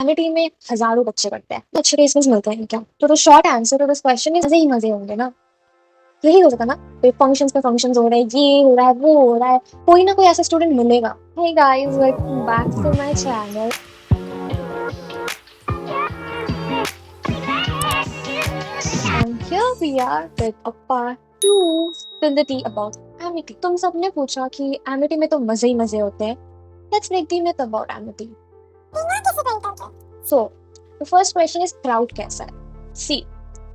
Amity में हजारों बच्चे पढ़ते हैं, तो अच्छे प्लेसमेंट्स मिलते हैं क्या? तो short answer to this question is मजे ही मजे होंगे ना। यही हो सकता ना, फंक्शंस पे फंक्शंस हो रहे हैं, ये हो रहा है, वो हो रहा है, कोई ना कोई ऐसा स्टूडेंट मिलेगा। Hey guys, welcome back to my channel. And here we are with a part 2 spill the tea about amity। तुम सबने पूछा कि amity में तो मजे ही मजे होते हैं। Let's make the myth about amity। So, the first question is crowd कैसा है? See,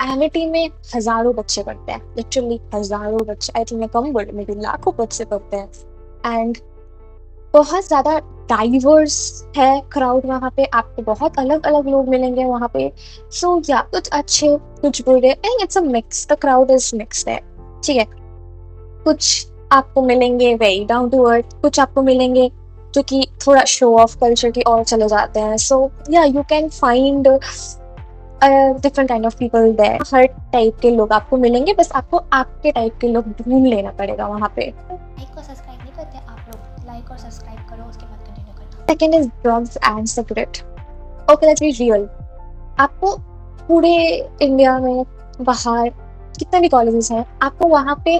amity में हजारों बच्चे पढ़ते हैं, literally हजारों बच्चे, I think मैं कम बोल रही हूँ, लाखों बच्चे पढ़ते हैं। And बहुत ज्यादा डाइवर्स है क्राउड वहाँ पे, आपको बहुत अलग अलग लोग मिलेंगे वहाँ पे। सो या कुछ अच्छे कुछ बुरे, and it's a mix, the crowd is mixed है, ठीक है। कुछ आपको मिलेंगे वेरी डाउन टू अर्थ, कुछ आपको मिलेंगे जो कि थोड़ा शो ऑफ कल्चर की ओर चले जाते हैं। So yeah you can find different kind of people there. हर टाइप के लोग आपको मिलेंगे, बस आपको आपके टाइप के लोग ढूंढ लेना पड़ेगा वहाँ पे। लाइक और सब्सक्राइब नहीं करते आप लोग? लाइक और सब्सक्राइब करो, उसके बाद कंटिन्यू करना। Second is drugs and cigarette. Okay, let's be real. आपको पूरे इंडिया में बाहर कितने भी कॉलेजेस हैं, आपको वहाँ पे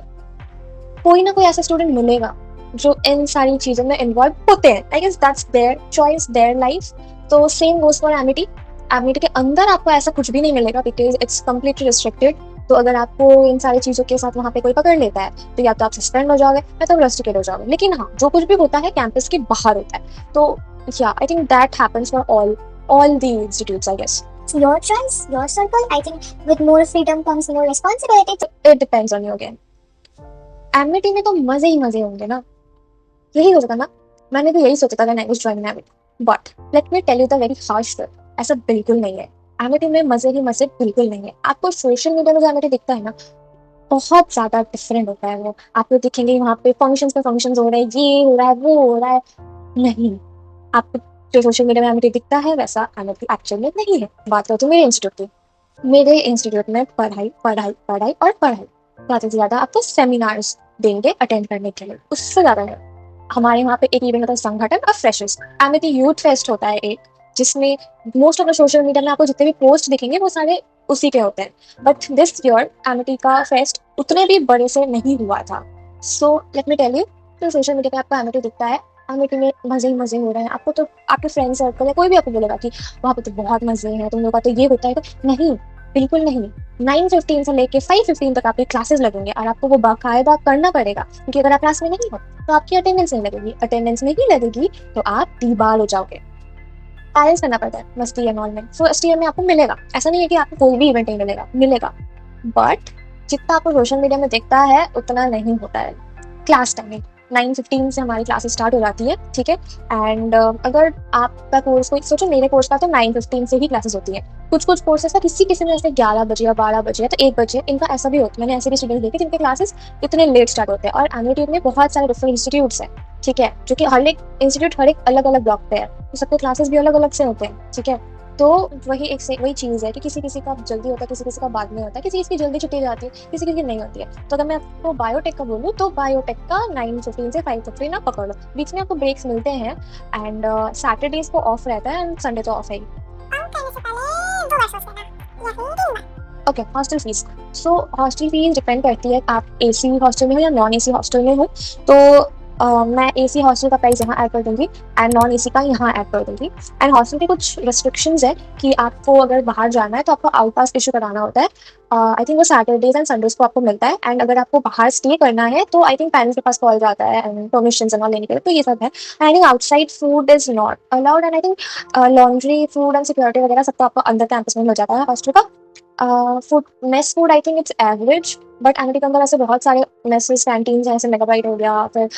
कोई ना कोई ऐसा स्टूडेंट मिलेगा जो इन सारी चीजों में इन्वॉल्व होते हैं। I guess that's their choice, their life. तो same goes for Amity. Amity के अंदर आपको ऐसा कुछ भी नहीं मिलेगा बिकॉज इट्स कम्प्लीटली रिस्ट्रिक्टेड। तो अगर आपको इन सारी चीजों के साथ वहाँ पे कोई पकड़ लेता है तो या तो आप सस्पेंड हो जाओगे या तो रस्टिकेट हो जाओगे। लेकिन हाँ, जो कुछ भी होता है कैंपस के बाहर होता है। तो या आई think that happens for all the institutes, I guess. It's your choice, your circle. I think with more freedom comes more responsibility. It depends on you again. Amity में तो मजे ही मजे होंगे ना। यही हो सकता ना, मैंने तो यही सोचा था when I was joining Amity. But let me tell you the very harsh truth, ऐसा बिल्कुल नहीं है। एमिटी में मजे ही मजे बिल्कुल नहीं है। आपको सोशल मीडिया में जो एमिटी दिखता है ना, बहुत ज्यादा डिफरेंट होता है वो। आपको दिखेंगे वहाँ पे फंक्शंस पे फंक्शंस हो रहे हैं, ये हो रहा है, वो हो रहा है। नहीं, आपको जो सोशल मीडिया में एमिटी दिखता है वैसा एमिटी एक्चुअल में नहीं है। बात करती हूँ मेरे इंस्टीट्यूट की। मेरे इंस्टीट्यूट में पढ़ाई पढ़ाई पढ़ाई और पढ़ाई, ज्यादा से ज्यादा आपको सेमिनार्स देंगे अटेंड करने के लिए, उससे ज्यादा है। हमारे वहाँ पे एक इवेंट होता है संगठन और फ्रेशर्स। एमिटी यूथ फेस्ट होता है एक, जिसमें most of the social media में आपको जितने भी पोस्ट दिखेंगे वो सारे उसी के होते हैं। बट दिस ईयर एमिटी का फेस्ट उतने भी बड़े से नहीं हुआ था। So let me tell you, तो सोशल मीडिया पे आपको एमिटी दिखता है, एमिटी में मजे ही मजे हो रहे हैं। आपको तो आपके फ्रेंड सर्कल या कोई भी आपको बोलेगा कि वहाँ पे तो बहुत मजे हैं, तुम लोग का तो ये होता है, तो नहीं, बिल्कुल नहीं। 9:15 से लेके 5:15 तक आपके क्लासेस लगेंगे और आपको वो बाकायदा करना पड़ेगा, क्योंकि अगर आप क्लास में नहीं हो तो आपकी अटेंडेंस नहीं लगेगी। अटेंडेंस नहीं लगेगी तो आप डीबार हो जाओगे। बैलेंस करना पड़ता है मस्ती एंड ऑल में। फर्स्ट ईयर में आपको मिलेगा, ऐसा नहीं है कि आपको कोई भी इवेंट नहीं मिलेगा। बट जितना आपको सोशल मीडिया में दिखता है उतना नहीं होता है। क्लास टाइमिंग 9:15 से हमारी क्लासेस स्टार्ट हो जाती है, ठीक है। एंड अगर आपका कोर्स, कोई सोचो मेरे कोर्स का तो 9:15 से ही क्लासेस होती है। कुछ कुछ कोर्सेस का किसी में ऐसे 11 बजे या 12 बजे या तो 1 बजे, इनका ऐसा भी होता है। मैंने ऐसे भी स्टूडेंट देखे जिनके क्लासेस इतने लेट स्टार्ट होते हैं। और एमिटी में बहुत सारे डिफरेंट इंस्टीट्यूट्स हैं, ठीक है, जो कि हर एक इंस्टीट्यूट हर एक अलग अलग ब्लॉक पे है, तो सबके क्लासेस भी अलग अलग से होते हैं, ठीक है। तो वही चीज़ है कि किसी किसी का जल्दी होता है, किसी किसी का बाद में होता है, किसी की जल्दी छुट्टी जाती है, किसी की नहीं होती है। तो अगर मैं आपको बायोटेक का बोलूँ तो बायोटेक का 9:15 से 5:15 आप पकड़ लो, बीच में आपको ब्रेक्स मिलते हैं। एंड सैटरडेज को ऑफ रहता है एंड संडे तो ऑफ है ही। Okay, hostel fees. So hostel fees depend करती है आप एसी हॉस्टल में हो या नॉन एसी हॉस्टल में हो। तो मैं एसी हॉस्टल का प्राइस यहाँ ऐड कर दूंगी एंड नॉन एसी का यहाँ ऐड कर दूंगी। एंड हॉस्टल की कुछ रिस्ट्रिक्शंस है कि आपको अगर बाहर जाना है तो आपको आउट पास इशू कराना होता है। आई थिंक वो सैटरडेज एंड संडेज को आपको मिलता है। एंड अगर आपको बाहर स्टे करना है तो आई थिंक पेरेंट्स के पास कॉल जाता है एंड परमिशन एंड ऑल लेने के लिए, तो ये सब है। I think outside food is not allowed. And I think laundry, food and security वगैरह सब तो आपको अंदर कैंपस में मिल जाता है हॉस्टल का। Food, mess food I think it's average. But Amity के अंदर ऐसे बहुत सारे मेसेस, कैंटीन हैं, जैसे मेगाबाइट हो गया, फिर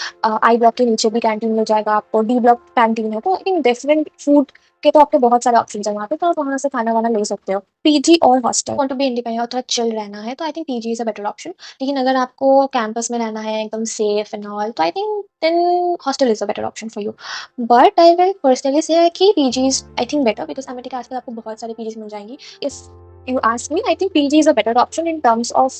आई ब्लॉक के नीचे भी कैंटीन मिल जाएगा आपको, डी ब्लॉक कैंटीन है। तो आई थिंक डिफरेंट फूड के तो आपके बहुत सारे ऑप्शन है वहाँ पे, तो आप वहाँ से खाना वाना ले सकते हो। पीजी और hostel, want to be independent और थोड़ा चिल रहना है तो I think PG is a better option. लेकिन अगर आपको कैंपस में रहना है एकदम सेफ एंड ऑल, तो I think then hostel is a better option for you. But I will personally say कि PG is I think better, because Amity के आसपास आपको बहुत सारे पीजीज मिल जाएंगी। If you ask me, I think PG is a better option in terms of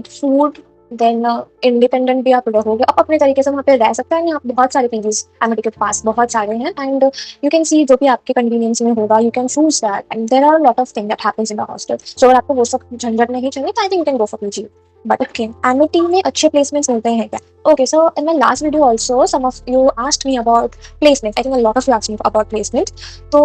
food, then independent भी आप रहोगे, आप अपने तरीके से वहाँ पे रह सकते हैं। आप बहुत सारे पीजीज एमिटी के पास बहुत सारे हैं, एंड यू कैन सी जो भी आपके कन्वीनियंस में होगा, you can choose that, and there are lot of thing that happens in the hostel. So अगर आपको वो सब झंझट नहीं चाहिए तो I think you can go for PG. But okay, Amity में अच्छे प्लेसमेंट्स मिलते हैं क्या? Okay, so in my last video also, some of you asked me about placements. I think a lot of you asked me about placements. तो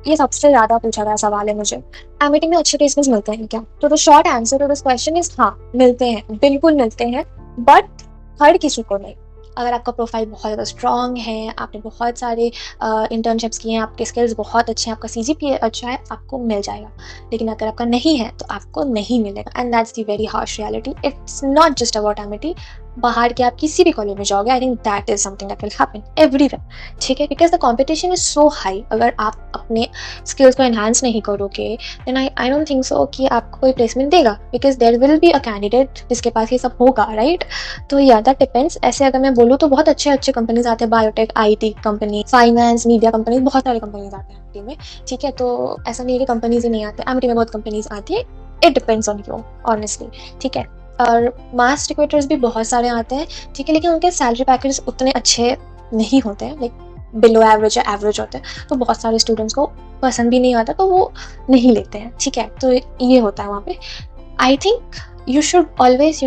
ये सबसे ज़्यादा पूछा गया सवाल है मुझे, एमिटी में अच्छे प्लेसमेंट्स मिलते हैं क्या? तो the short answer to this question is हाँ, मिलते हैं, बिल्कुल मिलते हैं, बट हर किसी को नहीं। अगर आपका प्रोफाइल बहुत ज़्यादा स्ट्रॉन्ग है, आपने बहुत सारे इंटर्नशिप्स किए हैं, आपके स्किल्स बहुत अच्छे हैं, आपका CGPA अच्छा है, आपको मिल जाएगा। लेकिन अगर आपका नहीं है तो आपको नहीं मिलेगा, and that's the very harsh reality. It's not just about Amity, बाहर के आप किसी भी कॉलेज में जाओगे, I think that is something that will happen everywhere, ठीक है, because the competition is so high. अगर आप अपने स्किल्स को एनहांस नहीं करोगे then I don't think so कि आपको कोई प्लेसमेंट देगा, because there will be a candidate जिसके पास ये सब होगा, राइट? तो या दैट डिपेंड्स। ऐसे अगर मैं बोलूँ तो बहुत अच्छे अच्छे कंपनीज आते हैं, biotech, IT company, finance, media companies, बहुत सारे कंपनीज आते हैं एमिटी में, ठीक है। तो ऐसा नहीं है कि कंपनीज ही नहीं आते, एमिटी में बहुत कंपनीज आती है। It depends on you honestly, ठीक है। और मास रिक्रूटर्स भी बहुत सारे आते हैं, ठीक है, लेकिन उनके सैलरी पैकेज उतने अच्छे नहीं होते हैं, लाइक बिलो एवरेज या एवरेज होते हैं। तो बहुत सारे स्टूडेंट्स को पसंद भी नहीं आता, तो वो नहीं लेते हैं, ठीक है। तो ये होता है वहाँ पे। आई think you should always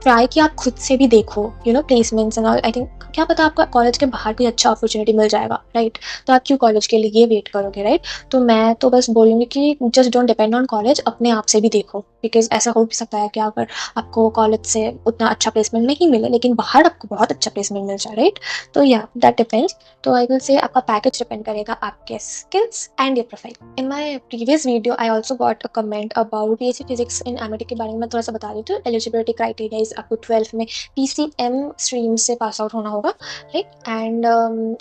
try कि आप खुद से भी देखो placements and all. I think क्या पता आपका कॉलेज के बाहर कोई अच्छा अपॉर्चुनिटी मिल जाएगा, राइट? तो आप क्यों कॉलेज के लिए वेट करोगे, राइट? तो मैं तो बस बोलूँगी कि just don't depend on college, अपने आप से भी देखो, बिकॉज ऐसा हो भी सकता है कि अगर आपको कॉलेज से उतना अच्छा प्लेसमेंट नहीं मिले लेकिन बाहर आपको बहुत अच्छा प्लेसमेंट मिल जाए, राइट? तो या दैट डिपेंड्स। तो आई विल से आपका पैकेज डिपेंड करेगा आपके skills and your profile. In my previous video I also got a comment about BSc physics in Amity के बारे में। मैं थोड़ा सा बता देती हूँ। एलिजिबिलिटी क्राइटेरिया इज आपको 12th में PCM स्ट्रीम से पास आउट होना होगा, right? And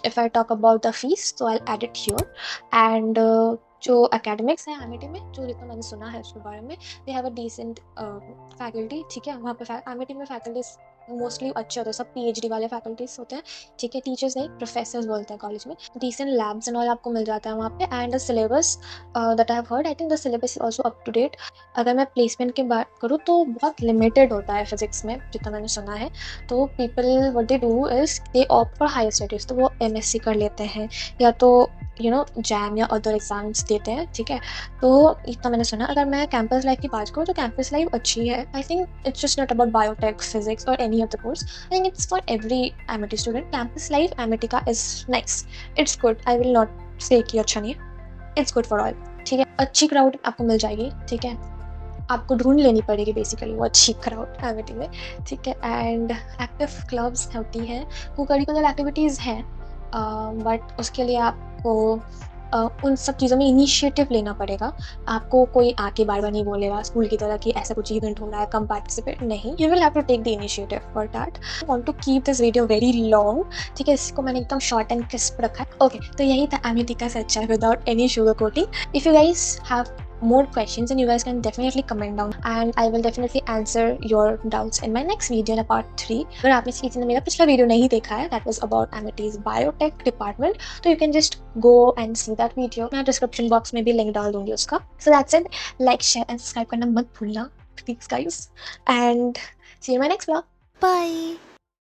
if I talk about the fees तो I add it here. And जो एकेडमिक्स है एमिटी में, जो जितना मैंने सुना है उसके बारे में, they have a decent faculty, ठीक है। वहाँ पे एमिटी में फैकल्टीज मोस्टली अच्छे होते हैं, सब PhD वाले फैकल्टीज होते हैं, ठीक है। टीचर्स नहीं, प्रोफेसर्स बोलते हैं कॉलेज में। डिसेंट लैब्स एंड ऑल आपको मिल जाता है वहाँ पे। And the syllabus that I have heard, I think the syllabus is also up to date. अगर मैं प्लेसमेंट की बात करूँ तो बहुत लिमिटेड होता है फिजिक्स में, जितना मैंने सुना है। तो people what they do is they opt for higher studies, तो वो MSc कर लेते हैं, या तो जैम या अदर एग्जाम्स देते हैं, ठीक है। तो इतना मैंने सुना। अगर मैं कैंपस लाइफ की बात करूँ तो कैंपस लाइफ अच्छी है। I think it's just not about biotech, physics और any of the course. I think it's for every Amity student. Campus life Amity का is nice, it's good. I will not say कि अच्छा नहीं है, it's good for all, ठीक है। अच्छी crowd आपको मिल जाएगी, ठीक है। आपको ढूंढ लेनी पड़ेगी बेसिकली वो अच्छी क्राउड एमिटी में, ठीक है। एंड एक्टिव क्लब्स होती हैं, को करिकुलर एक्टिविटीज़ हैं, बट उसके लिए आपको उन सब चीज़ों में इनिशिएटिव लेना पड़ेगा। आपको कोई आके बार बार नहीं बोलेगा स्कूल की तरह कि ऐसा कुछ इवेंट हो रहा है, कम पार्टिसिपेट, नहीं। You will have to take the initiative for that. I want to keep this video very long, ठीक है। इसको मैंने एकदम शॉर्ट एंड क्रिस्प रखा है। ओके, तो यही था एमिटी का सच्चा without any sugar coating. If you guys have more questions and you guys can definitely comment down and I will definitely answer your doubts in my next video in a part 3. अगर आपने किसी ने मेरा पिछला video नहीं देखा है, that was about Amity's biotech department, तो you can just go and see that video. मैं description box में भी link डाल दूंगी उसका। So that's it. Like, share and subscribe करना मत भूलना, please guys, and see you in my next vlog. Bye.